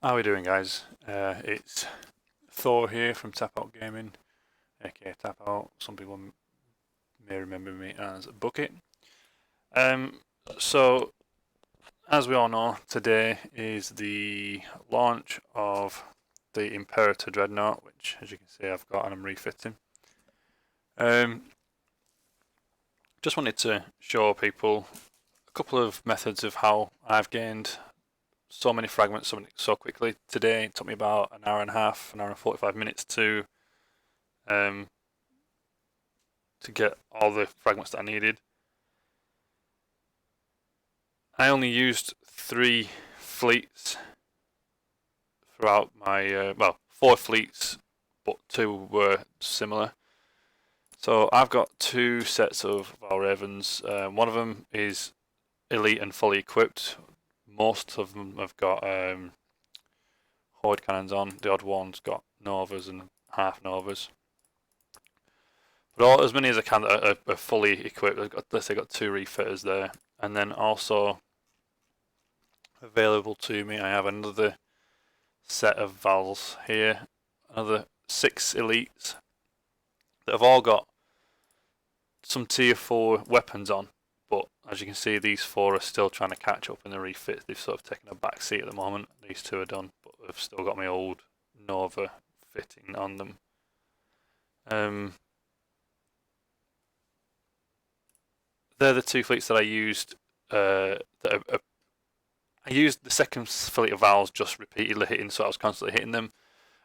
How are we doing, guys? It's Thor here from Tap Out Gaming, aka Tap Out. Some people may remember me as Bucket. So, as we all know, today is the launch of the Imperator Dreadnought, which, as you can see, I've got and I'm refitting. Just wanted to show people a couple of methods of how I've gained so many fragments so quickly. Today it took me about an hour and a half, an hour and 45 minutes to get all the fragments that I needed. I only used 3 fleets throughout my, well, 4 fleets, but 2 were similar. So I've got 2 sets of Valravens. One of them is elite and fully equipped. Most of them have got horde cannons on. The odd one's got novas and half novas. But as many as I can are fully equipped. Let's say I've got 2 refitters there, and then also available to me, I have another set of Vals here, another 6 elites that have all got some tier 4 weapons on. But as you can see, these 4 are still trying to catch up in the refit. They've sort of taken a back seat at the moment. These 2 are done, but I've still got my old Nova fitting on them. They're the 2 fleets that I used. I used the second fleet of Vals just repeatedly hitting, so I was constantly hitting them.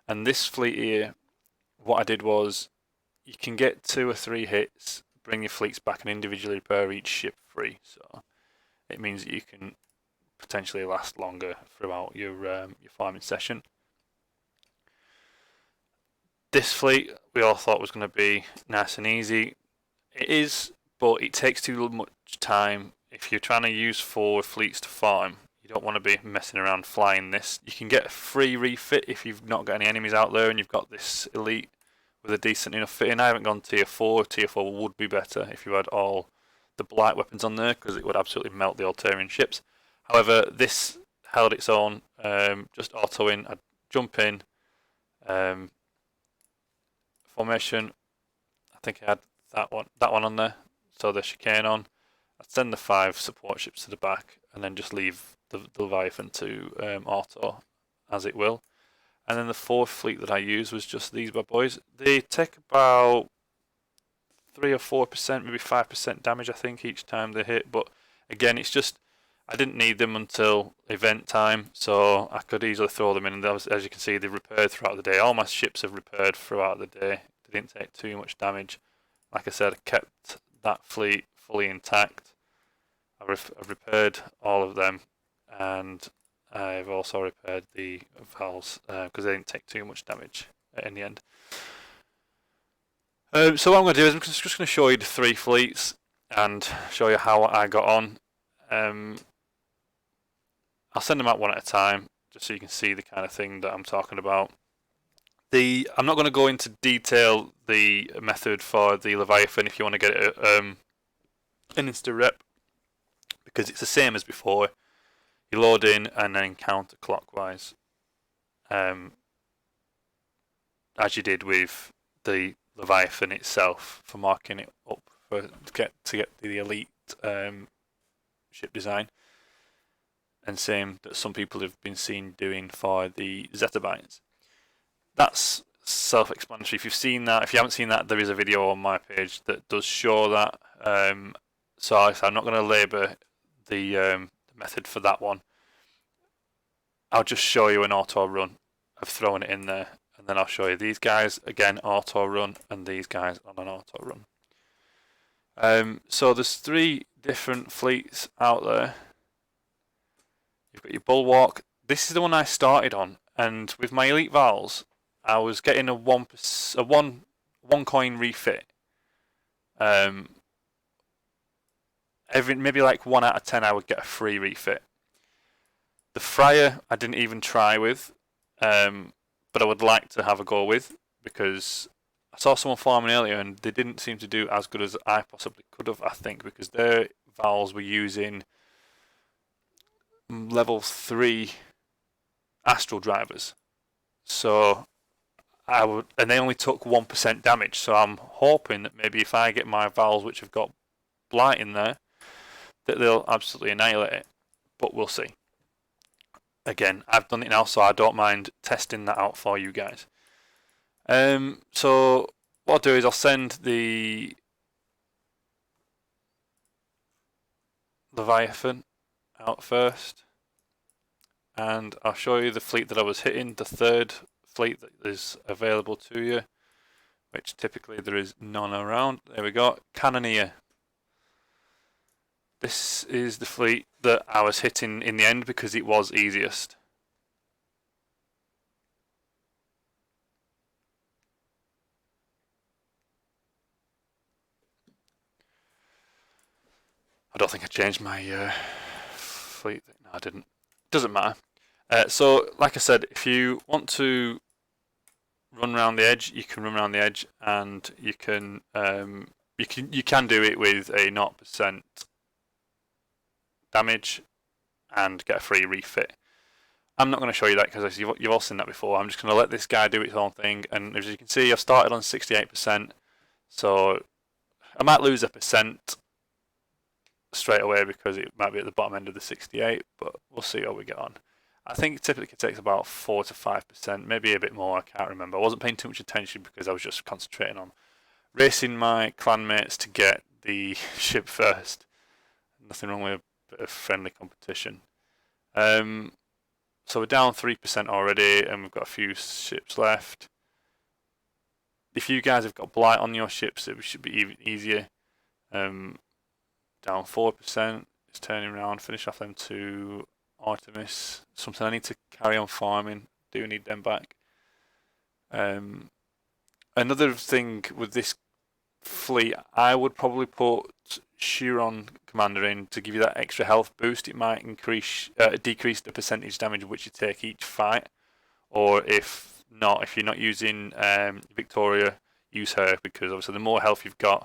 And this fleet here, what I did was, you can get 2 or 3 hits, bring your fleets back and individually repair each ship free. So it means that you can potentially last longer throughout your farming session. This fleet we all thought was going to be nice and easy. It is, but it takes too much time. If you're trying to use 4 fleets to farm, you don't want to be messing around flying this. You can get a free refit if you've not got any enemies out there and you've got this elite with a decent enough fitting. I haven't gone tier 4. Tier 4 would be better if you had all the blight weapons on there, because it would absolutely melt the Altairian ships. However, this held its own. Just auto in. I'd jump in. Formation. I think I had that one on there. So the chicane on. I'd send the 5 support ships to the back, and then just leave the Leviathan to auto as it will. And then the 4th fleet that I used was just these bad boys. They take about 3 or 4%, maybe 5% damage, I think, each time they hit. But again, it's just, I didn't need them until event time, so I could easily throw them in. And as you can see, they've repaired throughout the day. All my ships have repaired throughout the day. They didn't take too much damage. Like I said, I kept that fleet fully intact. I've repaired all of them, and I've also repaired the Vals because they didn't take too much damage in the end. So what I'm going to do is I'm just going to show you the 3 fleets and show you how I got on. I'll send them out one at a time just so you can see the kind of thing that I'm talking about. I'm not going to go into detail the method for the Leviathan if you want to get it an insta rep, because it's the same as before. You load in and then counterclockwise, as you did with the Leviathan itself for marking it up to get the elite ship design, and same that some people have been seen doing for the Zettabytes. That's self-explanatory. If you've seen that, if you haven't seen that, there is a video on my page that does show that. So I'm not going to labour the method for that one. I'll just show you an auto run of throwing it in there, and then I'll show you these guys again auto run and these guys on an auto run. So there's 3 different fleets out there. You've got your Bulwark. This is the one I started on, and with my elite Vals, I was getting a one coin refit. Maybe like 1 out of 10 I would get a free refit. The Friar I didn't even try with, but I would like to have a go with, because I saw someone farming earlier and they didn't seem to do as good as I possibly could have, I think, because their Vals were using level 3 astral drivers. So and they only took 1% damage. So I'm hoping that maybe if I get my Vals which have got blight in there, that they'll absolutely annihilate it. But we'll see. Again, I've done it now, so I don't mind testing that out for you guys. So what I'll do is I'll send the Leviathan out first, and I'll show you the fleet that I was hitting, the third fleet that is available to you, which typically there is none around. There we go, Cannoneer. This is the fleet that I was hitting in the end because it was easiest. I don't think I changed my fleet. No, I didn't. Doesn't matter. So, like I said, if you want to run around the edge, you can run around the edge, and you can do it with a 0% damage and get a free refit. I'm not going to show you that because you've all seen that before. I'm just going to let this guy do its own thing, and as you can see, I've started on 68%, so I might lose a percent straight away because it might be at the bottom end of the 68, but we'll see how we get on. I think it typically takes about 4 to 5%, maybe a bit more, I can't remember. I wasn't paying too much attention because I was just concentrating on racing my clanmates to get the ship first. Nothing wrong with a bit of friendly competition. So we're down 3% already, and we've got a few ships left. If you guys have got blight on your ships, it should be even easier. Down 4%. It's turning around. Finish off them two Artemis. Something I need to carry on farming. Do need them back. Another thing with this fleet, I would probably put Chiron Commander in to give you that extra health boost. It might decrease the percentage damage which you take each fight, or if you're not using Victoria, use her, because obviously the more health you've got,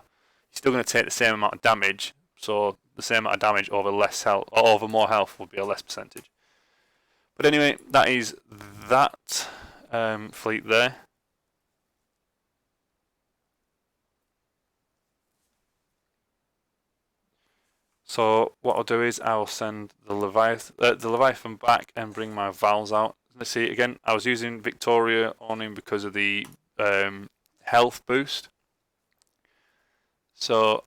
you're still going to take the same amount of damage. So the same amount of damage over less health, or over more health, would be a less percentage. But anyway, that is that fleet there. So what I'll do is I'll send the Leviathan back and bring my Vals out. Let's see, again, I was using Victoria on him because of the health boost. So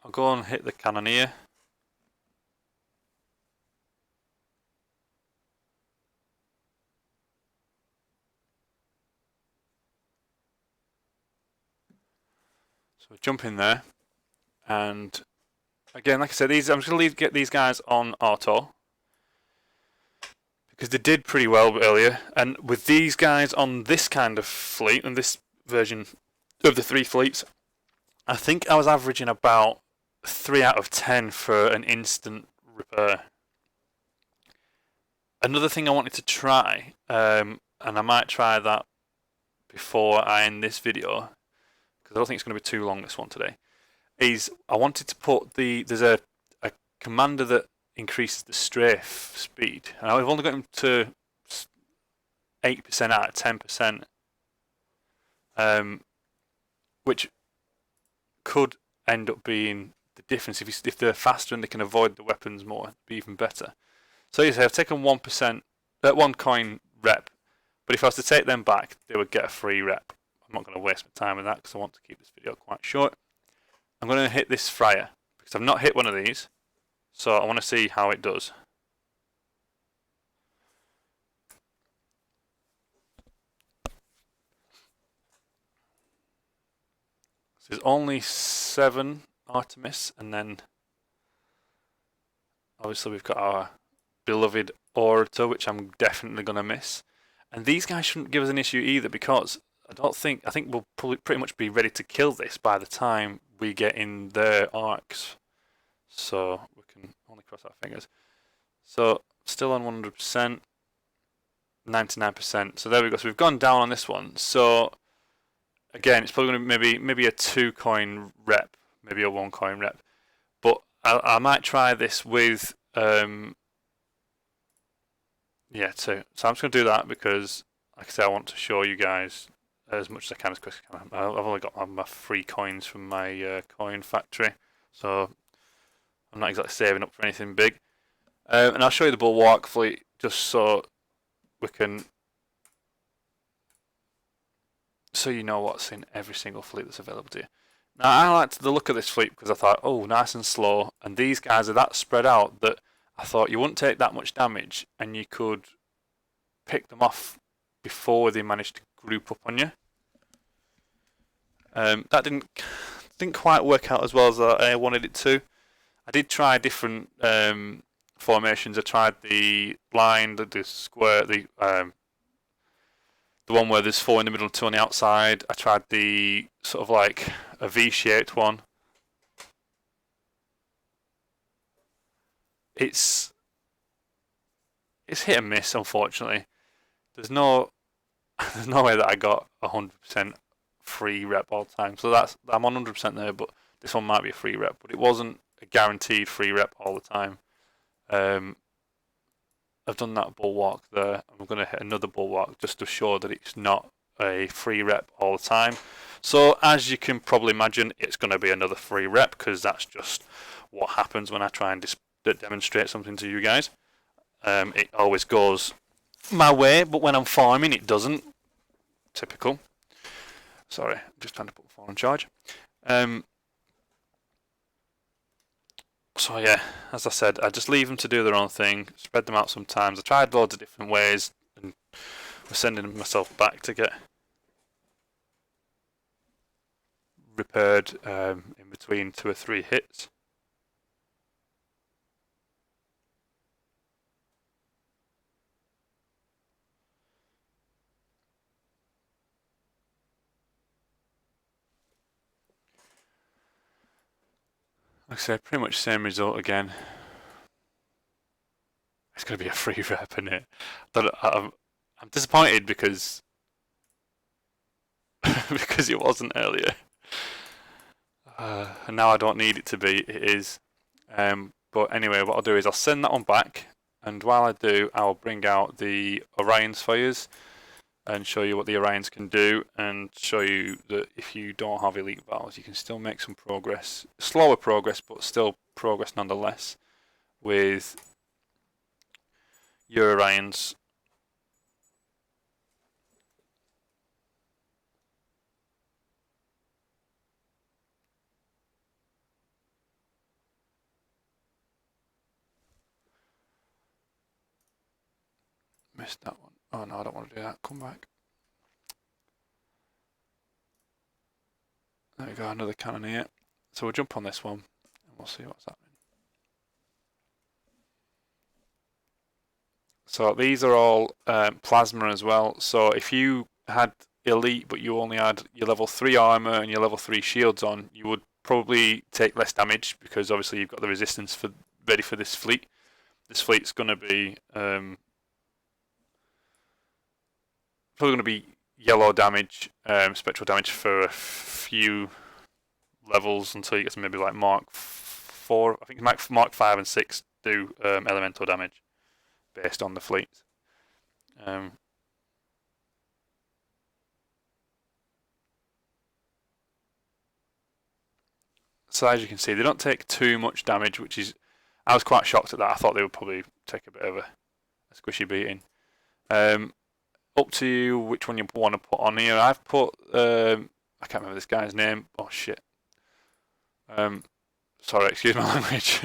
I'll go and hit the Cannoneer. So jump in there, and again, like I said, I'm just going to get these guys on auto because they did pretty well earlier. And with these guys on this kind of fleet and this version of the 3 fleets, I think I was averaging about 3 out of 10 for an instant repair. Another thing I wanted to try, and I might try that before I end this video, because I don't think it's going to be too long, this one today, is I wanted to put there's a commander that increases the strafe speed, and I've only got him to 8% out of 10%, which could end up being the difference. If they're faster and they can avoid the weapons more, it'd be even better. So you say I've taken 1%, 1 coin rep, but if I was to take them back, they would get a free rep. I'm not going to waste my time with that because I want to keep this video quite short. I'm going to hit this Friar because I've not hit one of these, so I want to see how it does. So there's only 7 Artemis, and then obviously we've got our beloved Orator, which I'm definitely going to miss. And these guys shouldn't give us an issue either, because I think we'll probably pretty much be ready to kill this by the time we get in their arcs. So we can only cross our fingers. So still on 100%, 99%. So there we go. So we've gone down on this one. So again, it's probably going to be maybe a 2 coin rep, maybe a 1 coin rep. But I might try this with Yeah, 2. So I'm just going to do that because, like I say, I want to show you guys as much as I can as quick as I can. I've only got my free coins from my coin factory, so I'm not exactly saving up for anything big. And I'll show you the bulwark fleet just so we can, so you know what's in every single fleet that's available to you. Now I liked the look of this fleet because I thought, oh, nice and slow, and these guys are that spread out that I thought you wouldn't take that much damage and you could pick them off before they managed to group up on you. That didn't quite work out as well as I wanted it to. I did try different formations. I tried the line, the square, the one where there's 4 in the middle and 2 on the outside. I tried the sort of like a V-shaped one. It's hit and miss, unfortunately. There's no way that I got 100% free rep all the time. So I'm on 100% there, but this one might be a free rep, but it wasn't a guaranteed free rep all the time. I've done that bulwark there. I'm going to hit another bulwark just to show that it's not a free rep all the time. So as you can probably imagine, it's going to be another free rep because that's just what happens when I try and demonstrate something to you guys. It always goes my way, but when I'm farming, it doesn't. Typical. Sorry, I'm just trying to put the phone on charge. So yeah, as I said, I just leave them to do their own thing, spread them out sometimes. I tried loads of different ways and was sending myself back to get repaired in between 2 or 3 hits. Like I said, pretty much same result again. It's going to be a free rep, isn't it? But I'm disappointed because because it wasn't earlier. And now I don't need it to be. It is. But anyway, what I'll do is I'll send that one back, and while I do, I'll bring out the Orion's fires and show you what the Orions can do, and show you that if you don't have elite battles, you can still make some progress. Slower progress, but still progress nonetheless with your Orions. Missed that one. Oh no, I don't want to do that. Come back. There we go, another cannon here. So we'll jump on this one and we'll see what's happening. So these are all plasma as well. So if you had elite but you only had your level 3 armor and your level 3 shields on, you would probably take less damage because obviously you've got the resistance ready for this fleet. This fleet's going to be probably going to be yellow damage, spectral damage for a few levels until you get to maybe like Mark 4. I think Mark 5 and 6 do elemental damage based on the fleets. So as you can see, they don't take too much damage, which is, I was quite shocked at that. I thought they would probably take a bit of a squishy beating. Up to you which one you want to put on here. I've put, I can't remember this guy's name. Oh shit. Sorry, excuse my language.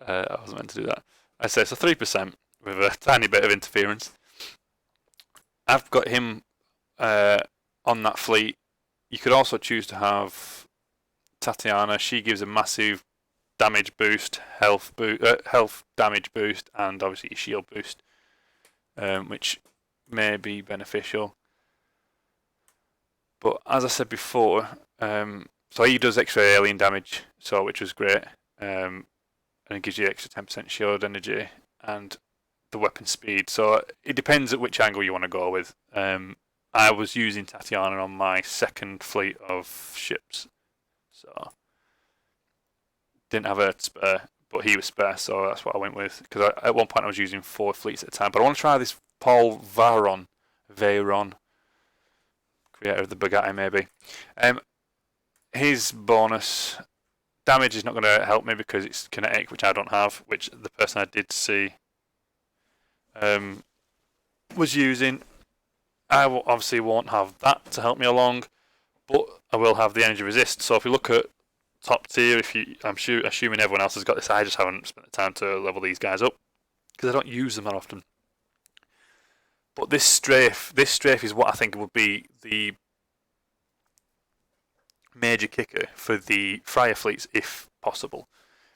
I wasn't meant to do that. I say it's a 3% with a tiny bit of interference. I've got him on that fleet. You could also choose to have Tatiana. She gives a massive damage boost, health damage boost, and obviously a shield boost, which may be beneficial. But as I said before, so he does extra alien damage, so which was great, and it gives you extra 10% shield energy and the weapon speed. So it depends at which angle you want to go with. I was using Tatiana on my second fleet of ships, so didn't have her to spare. but he was spare, so that's what I went with. Because at one point I was using 4 fleets at a time. But I want to try this Paul Veyron, creator of the Bugatti maybe. His bonus damage is not going to help me because it's kinetic, which I don't have, which the person I did see was using. I obviously won't have that to help me along, but I will have the energy resist. So if you look at top tier, I'm assuming everyone else has got this. I just haven't spent the time to level these guys up because I don't use them that often. But this strafe is what I think would be the major kicker for the Friar fleets if possible,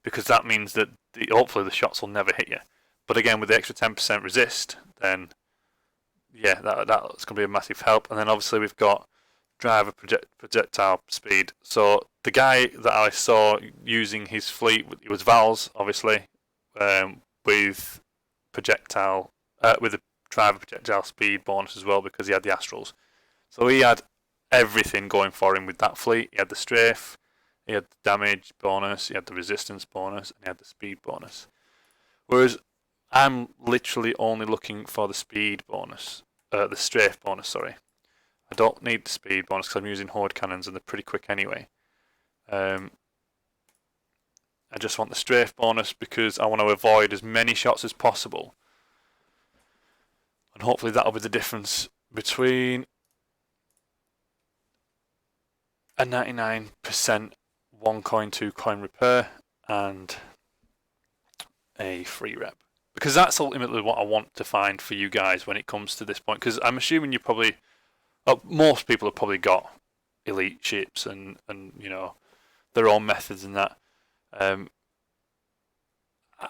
because that means that hopefully the shots will never hit you. But again, with the extra 10% resist, then yeah, that's going to be a massive help. And then obviously we've got driver projectile speed. So the guy that I saw using his fleet, it was Val's obviously, with projectile with the driver projectile speed bonus as well, because he had the astrals. So he had everything going for him with that fleet. He had the strafe, he had the damage bonus, he had the resistance bonus, and he had the speed bonus. Whereas I'm literally only looking for the speed bonus, the strafe bonus, sorry. I don't need the speed bonus because I'm using horde cannons and they're pretty quick anyway. I just want the strafe bonus because I want to avoid as many shots as possible. And hopefully that'll be the difference between a 99% 1 coin, 2 coin repair and a free rep. Because that's ultimately what I want to find for you guys when it comes to this point. Because I'm assuming you probably, most people have probably got elite ships and you know, their own methods and that.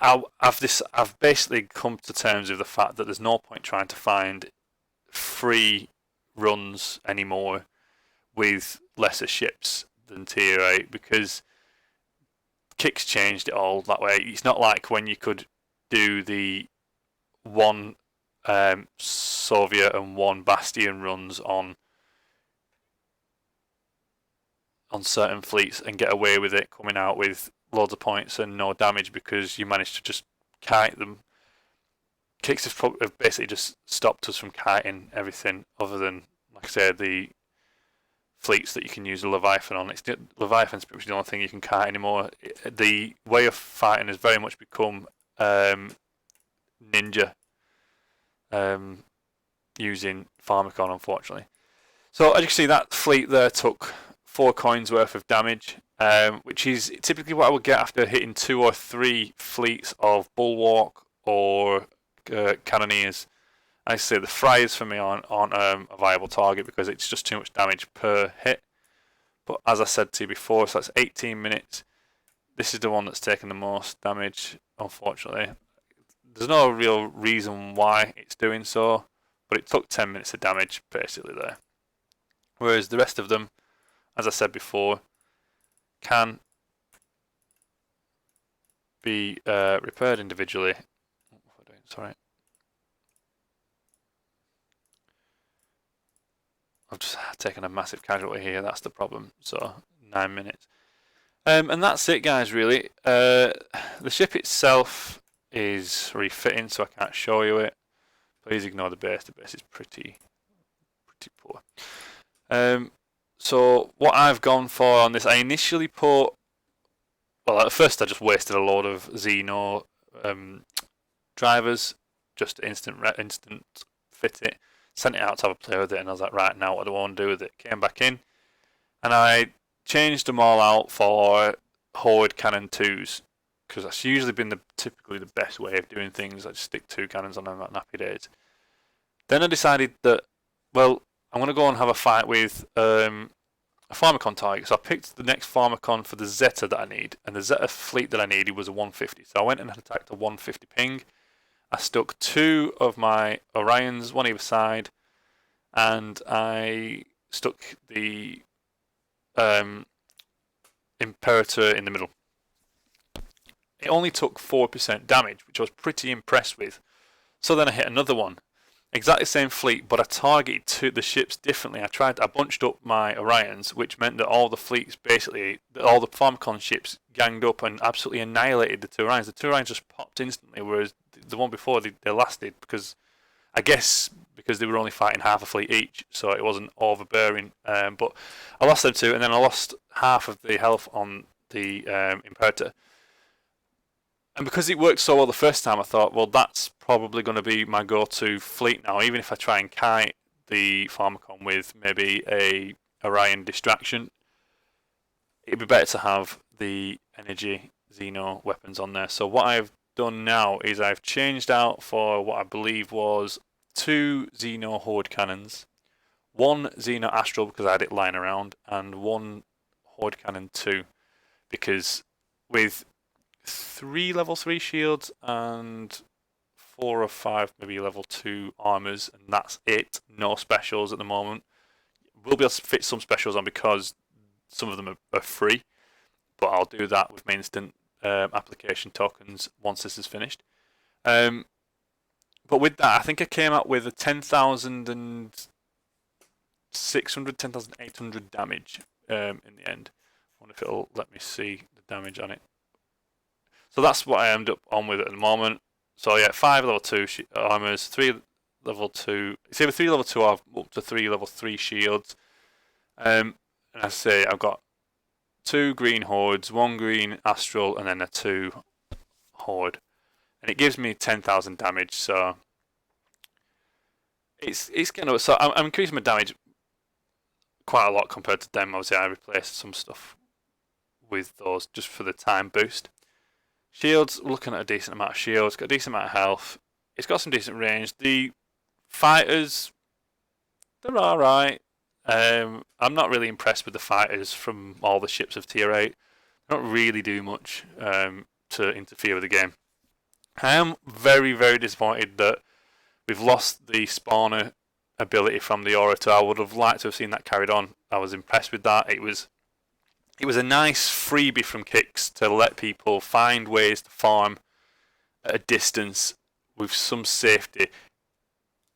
I've basically come to terms with the fact that there's no point trying to find free runs anymore with lesser ships than tier 8 because Kick's changed it all that way. It's not like when you could do the 1 Soviet and 1 Bastion runs on certain fleets and get away with it, coming out with loads of points and no damage because you managed to just kite them. Kicks have basically just stopped us from kiting everything other than, like I said, the fleets that you can use the Leviathan on. Leviathan's pretty much the only thing you can kite anymore. The way of fighting has very much become ninja, using Pharmacon, unfortunately. So as you can see, that fleet there took 4 coins worth of damage, which is typically what I would get after hitting 2 or 3 fleets of Bulwark or Cannoneers. I say the Friars for me aren't a viable target because it's just too much damage per hit. But as I said to you before, so that's 18 minutes. This is the one that's taken the most damage, unfortunately. There's no real reason why it's doing so, but it took 10 minutes of damage basically there. Whereas the rest of them, as I said before, can be repaired individually. Sorry. I've just taken a massive casualty here, that's the problem. So 9 minutes. And that's it, guys, really. The ship itself is refitting, so I can't show you it. Please ignore the base. The base is pretty poor. So what I've gone for on this, I initially put, well, at first I just wasted a load of Xeno drivers, just instant fit it, sent it out to have a play with it, and I was like, right, now what do I want to do with it? Came back in, and I changed them all out for Horde Cannon 2s, because that's usually been typically the best way of doing things. I just stick 2 cannons on them at nappy days. Then I decided that, well, I'm going to go and have a fight with a Pharmacon target. So I picked the next Pharmacon for the Zeta that I need, and the Zeta fleet that I needed was a 150. So I went and attacked a 150 ping. I stuck 2 of my Orions, one either side, and I stuck the Imperator in the middle. It only took 4% damage, which I was pretty impressed with. So then I hit another one, exactly the same fleet, but I targeted the ships differently. I bunched up my Orions, which meant that all the fleets, basically, all the Farmcon ships ganged up and absolutely annihilated the two Orions. The two Orions just popped instantly, whereas the one before, they lasted because, I guess, because they were only fighting half a fleet each, so it wasn't overbearing. But I lost them two, and then I lost half of the health on the Imperator. And because it worked so well the first time, I thought, well, that's probably going to be my go-to fleet now. Even if I try and kite the Pharmacon with maybe a Orion distraction, it'd be better to have the energy Xeno weapons on there. So what I've done now is I've changed out for what I believe was 2 Xeno Horde cannons, 1 Xeno Astral because I had it lying around, and 1 Horde Cannon 2 because with 3 level 3 shields and 4 or 5 maybe level 2 armors, and that's it. No specials at the moment. We'll be able to fit some specials on because some of them are free, but I'll do that with my instant application tokens once this is finished. But with that, I think I came out with a 10,600, 10,800 damage in the end. I wonder if it'll let me see the damage on it. So that's what I end up on with at the moment. So yeah, 5 level 2 armors, 3 level 2. It's either 3 level 2 or up to 3 level 3 shields. And I say I've got 2 green hordes, 1 green astral, and then a 2 horde, and it gives me 10,000 damage. So it's kind of, so I'm increasing my damage quite a lot compared to them. Obviously, I replaced some stuff with those just for the time boost. Shields, we're looking at a decent amount of shields, got a decent amount of health. It's got some decent range. The fighters, they're alright. I'm not really impressed with the fighters from all the ships of tier 8. They don't really do much to interfere with the game. I am very, very disappointed that we've lost the spawner ability from the Orator. I would have liked to have seen that carried on. I was impressed with that. It was a nice freebie from Kix to let people find ways to farm at a distance with some safety,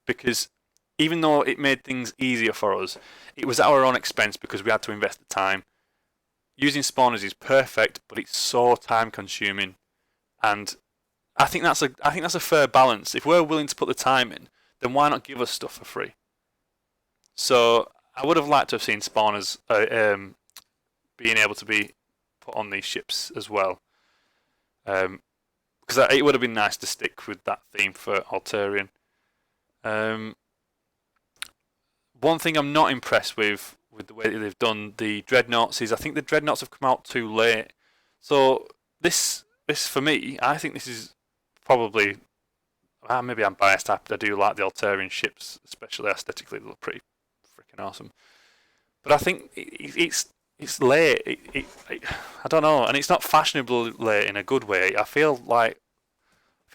because even though it made things easier for us, it was at our own expense because we had to invest the time. Using spawners is perfect, but it's so time consuming, and I think that's a fair balance. If we're willing to put the time in, then why not give us stuff for free? So I would have liked to have seen spawners being able to be put on these ships as well, because it would have been nice to stick with that theme for Altairian. One thing I'm not impressed with the way that they've done the Dreadnoughts is I think the Dreadnoughts have come out too late. So this for me, I think this is probably, maybe I'm biased. I do like the Altairian ships, especially aesthetically. They look pretty freaking awesome. But I think it's late. I don't know, and it's not fashionable late in a good way. I feel like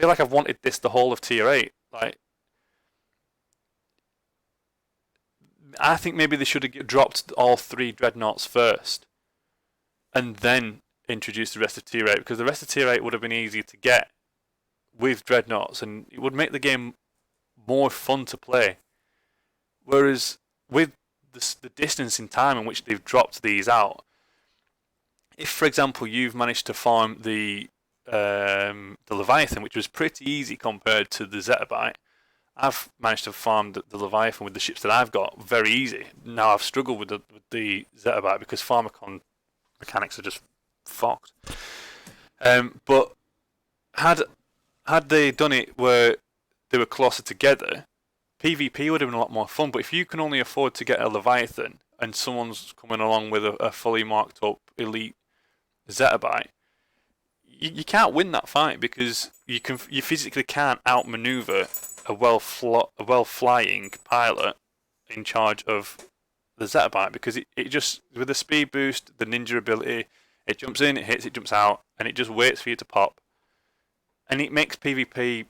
I've wanted this the whole of tier 8. Like, I think maybe they should have dropped all 3 Dreadnoughts first, and then introduced the rest of tier 8, because the rest of tier 8 would have been easier to get with Dreadnoughts, and it would make the game more fun to play. Whereas with the distance in time in which they've dropped these out, if, for example, you've managed to farm the Leviathan, which was pretty easy compared to the Zettabyte, I've managed to farm the Leviathan with the ships that I've got very easy. Now I've struggled with the Zettabyte because Pharmacon mechanics are just fucked. But had they done it where they were closer together, PvP would have been a lot more fun. But if you can only afford to get a Leviathan and someone's coming along with a fully marked up elite Zettabyte, you can't win that fight because you physically can't outmaneuver a well flying pilot in charge of the Zettabyte, because it just, with the speed boost, the ninja ability, it jumps in, it hits, it jumps out, and it just waits for you to pop, and it makes PvP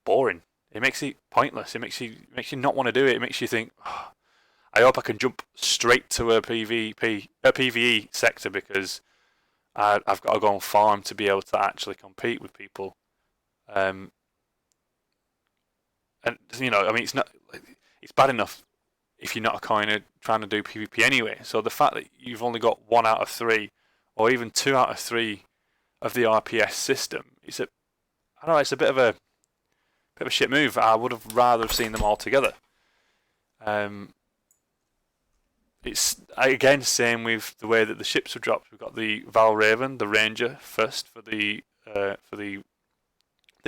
boring. It makes it pointless. It makes you not want to do it. It makes you think, oh, I hope I can jump straight to a PvE sector because I've got to go on farm to be able to actually compete with people. And you know, I mean, it's bad enough if you're not a coiner trying to do PvP anyway. So the fact that you've only got 1 out of 3, or even 2 out of 3 of the RPS system, I don't know, it's a bit of a shit move. I would have rather have seen them all together. It's again same with the way that the ships were dropped. We've got the Valraven, the Ranger first for the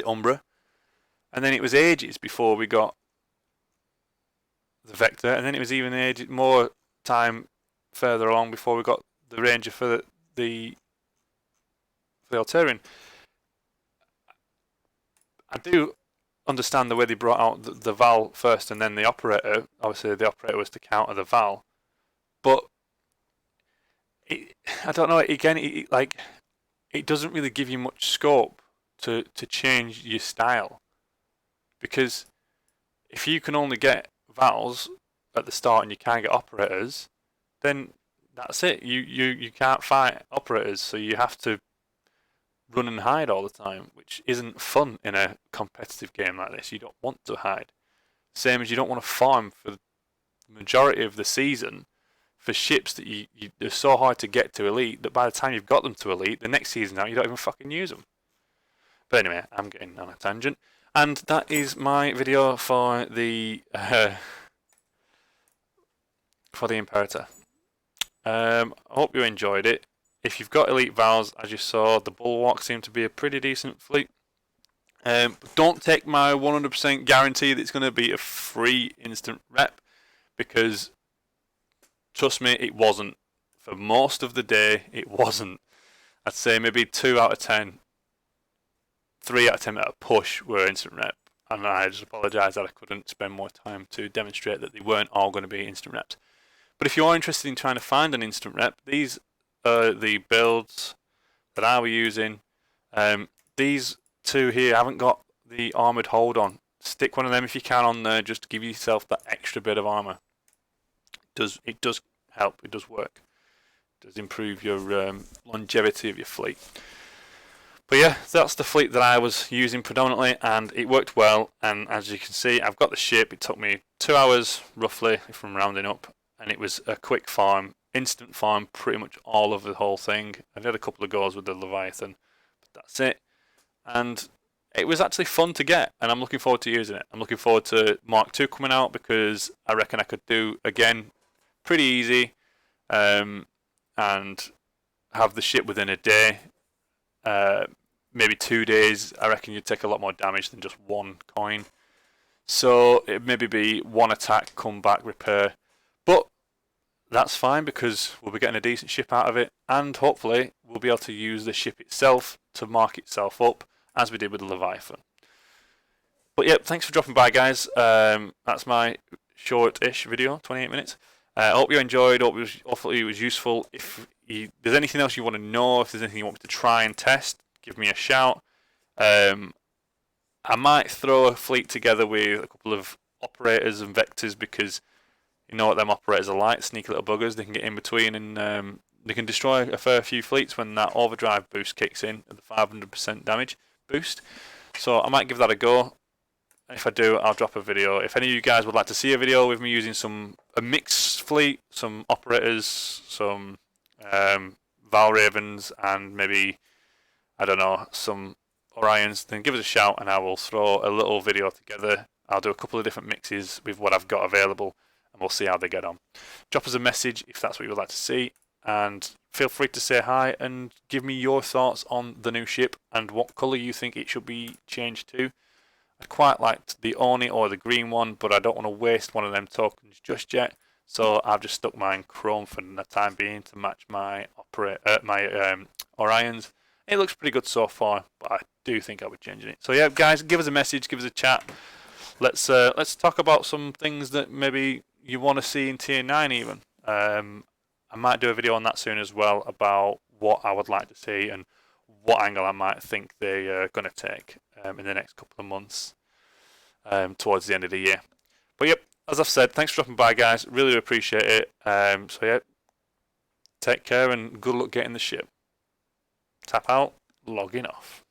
Umbra, and then it was ages before we got the Vector, and then it was even more time further along before we got the Ranger for the Altairian. I do understand the way they brought out the Val first and then the Operator. Obviously, the Operator was to counter the Val, but I don't know. Again, it doesn't really give you much scope to change your style, because if you can only get Vals at the start and you can't get Operators, then that's it. You can't fight Operators, so you have to run and hide all the time, which isn't fun in a competitive game like this. You don't want to hide. Same as you don't want to farm for the majority of the season for ships that they're so hard to get to Elite that by the time you've got them to Elite, the next season out, you don't even fucking use them. But anyway, I'm getting on a tangent. And that is my video for the Imperator. I hope you enjoyed it. If you've got Elite Vals, as you saw, the Bulwark seemed to be a pretty decent fleet. Don't take my 100% guarantee that it's going to be a free instant rep, because trust me, it wasn't. For most of the day, it wasn't. I'd say maybe 2 out of 10, 3 out of 10 at a push were instant rep. And I just apologise that I couldn't spend more time to demonstrate that they weren't all going to be instant reps. But if you are interested in trying to find an instant rep, these are the builds that I was using. These two here haven't got the armoured hold on. Stick one of them if you can on there, just to give yourself that extra bit of armour. It does help, it does work. It does improve your longevity of your fleet. But yeah, that's the fleet that I was using predominantly, and it worked well. And as you can see, I've got the ship. It took me 2 hours roughly, if I'm rounding up, and it was a quick farm, instant farm, pretty much all of the whole thing. I did a couple of goes with the Leviathan, but that's it. And it was actually fun to get, and I'm looking forward to using it. I'm looking forward to Mark II coming out, because I reckon I could do, again, pretty easy, and have the ship within a day. Maybe 2 days. I reckon you'd take a lot more damage than just 1 coin. So it'd maybe be 1 attack, come back, repair. But that's fine, because we'll be getting a decent ship out of it, and hopefully we'll be able to use the ship itself to mark itself up, as we did with the Leviathan. But yeah, thanks for dropping by, guys. That's my short-ish video, 28 minutes. I hope you enjoyed. Hopefully it was useful. If there's anything else you want to know, if there's anything you want me to try and test, give me a shout. I might throw a fleet together with a couple of Operators and Vectors, because you know what them Operators are like, sneaky little buggers. They can get in between, and they can destroy a fair few fleets when that overdrive boost kicks in at the 500% damage boost. So I might give that a go. If I do, I'll drop a video. If any of you guys would like to see a video with me using a mixed fleet, some Operators, some Valravens, and maybe, I don't know, some Orions, then give us a shout and I will throw a little video together. I'll do a couple of different mixes with what I've got available, and we'll see how they get on. Drop us a message if that's what you would like to see, and feel free to say hi and give me your thoughts on the new ship and what colour you think it should be changed to. I quite liked the Oni or the green one, but I don't want to waste one of them tokens just yet, so I've just stuck mine chrome for the time being to match my Orions. It looks pretty good so far, but I do think I'll be changing it. So yeah, guys, give us a message, give us a chat. Let's talk about some things that maybe you want to see in Tier 9 even. I might do a video on that soon as well, about what I would like to see and what angle I might think they're going to take in the next couple of months towards the end of the year. But yep, as I've said, thanks for dropping by, guys. Really appreciate it. So yeah, take care and good luck getting the ship. Tap out, logging off.